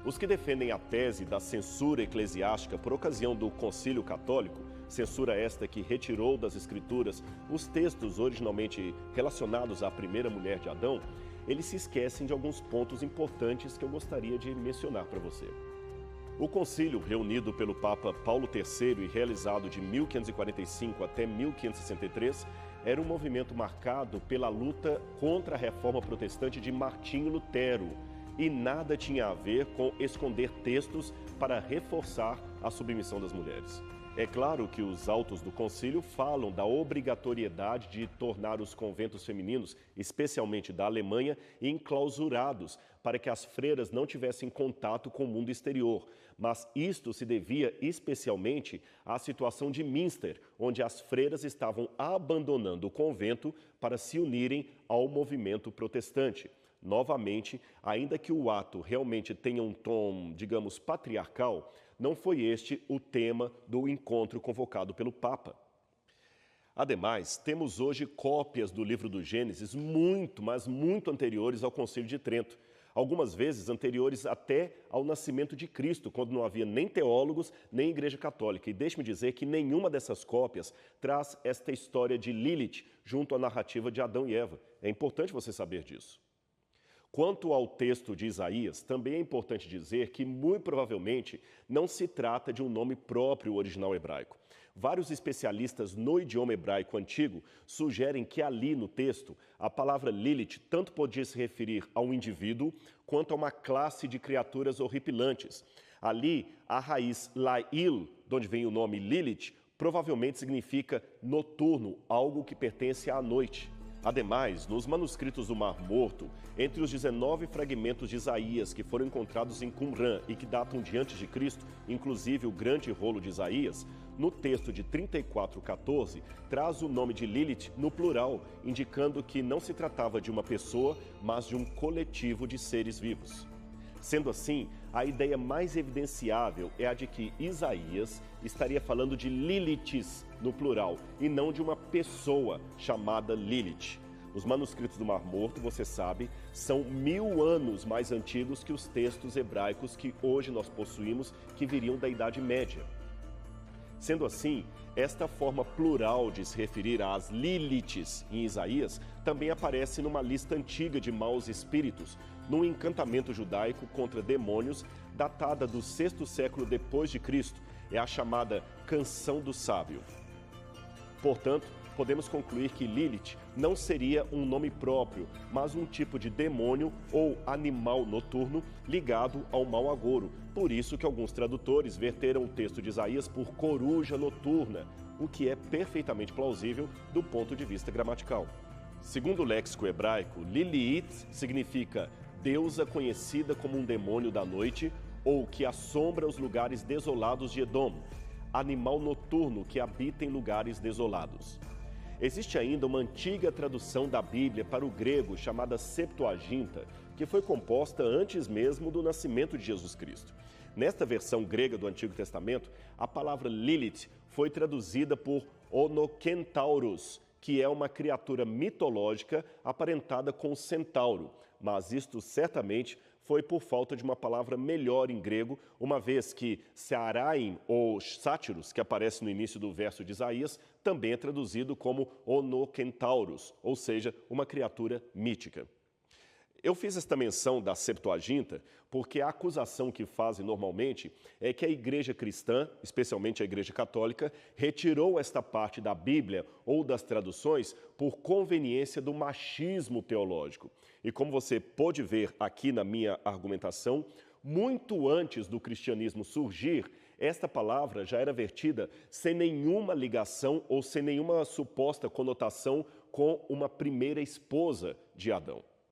Os que defendem a tese da censura eclesiástica por ocasião do Concílio Católico, censura esta que retirou das Escrituras os textos originalmente relacionados à primeira mulher de Adão, eles se esquecem de alguns pontos importantes que eu gostaria de mencionar para você. O concílio, reunido pelo Papa Paulo III e realizado de 1545 até 1563, era um movimento marcado pela luta contra a reforma protestante de Martinho Lutero e nada tinha a ver com esconder textos para reforçar a submissão das mulheres. É claro que os autos do concílio falam da obrigatoriedade de tornar os conventos femininos, especialmente da Alemanha, enclausurados para que as freiras não tivessem contato com o mundo exterior. Mas isto se devia especialmente à situação de Münster, onde as freiras estavam abandonando o convento para se unirem ao movimento protestante. Novamente, ainda que o ato realmente tenha um tom, digamos, patriarcal, não foi este o tema do encontro convocado pelo Papa. Ademais, temos hoje cópias do livro do Gênesis mas muito anteriores ao Concílio de Trento. Algumas vezes anteriores até ao nascimento de Cristo, quando não havia nem teólogos, nem Igreja Católica. E deixe-me dizer que nenhuma dessas cópias traz esta história de Lilith junto à narrativa de Adão e Eva. É importante você saber disso. Quanto ao texto de Isaías, também é importante dizer que, muito provavelmente, não se trata de um nome próprio original hebraico. Vários especialistas no idioma hebraico antigo sugerem que ali no texto, a palavra Lilith tanto podia se referir a um indivíduo quanto a uma classe de criaturas horripilantes. Ali, a raiz Lail, de onde vem o nome Lilith, provavelmente significa noturno, algo que pertence à noite. Ademais, nos manuscritos do Mar Morto, entre os 19 fragmentos de Isaías que foram encontrados em Qumran e que datam de antes de Cristo, inclusive o grande rolo de Isaías, no texto de 34:14, traz o nome de Lilith no plural, indicando que não se tratava de uma pessoa, mas de um coletivo de seres vivos. Sendo assim, a ideia mais evidenciável é a de que Isaías estaria falando de Liliths no plural e não de uma pessoa chamada Lilith. Os manuscritos do Mar Morto, você sabe, são 1000 anos mais antigos que os textos hebraicos que hoje nós possuímos, que viriam da Idade Média. Sendo assim, esta forma plural de se referir às Liliths em Isaías também aparece numa lista antiga de maus espíritos, num encantamento judaico contra demônios, datada do 6º século depois de Cristo, é a chamada Canção do Sábio. Portanto, podemos concluir que Lilith não seria um nome próprio, mas um tipo de demônio ou animal noturno ligado ao mau agouro. Por isso que alguns tradutores verteram o texto de Isaías por coruja noturna, o que é perfeitamente plausível do ponto de vista gramatical. Segundo o léxico hebraico, Lilith significa deusa conhecida como um demônio da noite ou que assombra os lugares desolados de Edom, animal noturno que habita em lugares desolados. Existe ainda uma antiga tradução da Bíblia para o grego chamada Septuaginta, que foi composta antes mesmo do nascimento de Jesus Cristo. Nesta versão grega do Antigo Testamento, a palavra Lilith foi traduzida por Onokentaurus, que é uma criatura mitológica aparentada com o centauro, mas isto certamente foi por falta de uma palavra melhor em grego, uma vez que Searaim ou Sátiros, que aparece no início do verso de Isaías, também é traduzido como Onokentaurus, ou seja, uma criatura mítica. Eu fiz esta menção da Septuaginta porque a acusação que fazem normalmente é que a igreja cristã, especialmente a igreja católica, retirou esta parte da Bíblia ou das traduções por conveniência do machismo teológico. E como você pôde ver aqui na minha argumentação, muito antes do cristianismo surgir, esta palavra já era vertida sem nenhuma ligação ou sem nenhuma suposta conotação com uma primeira esposa de Adão.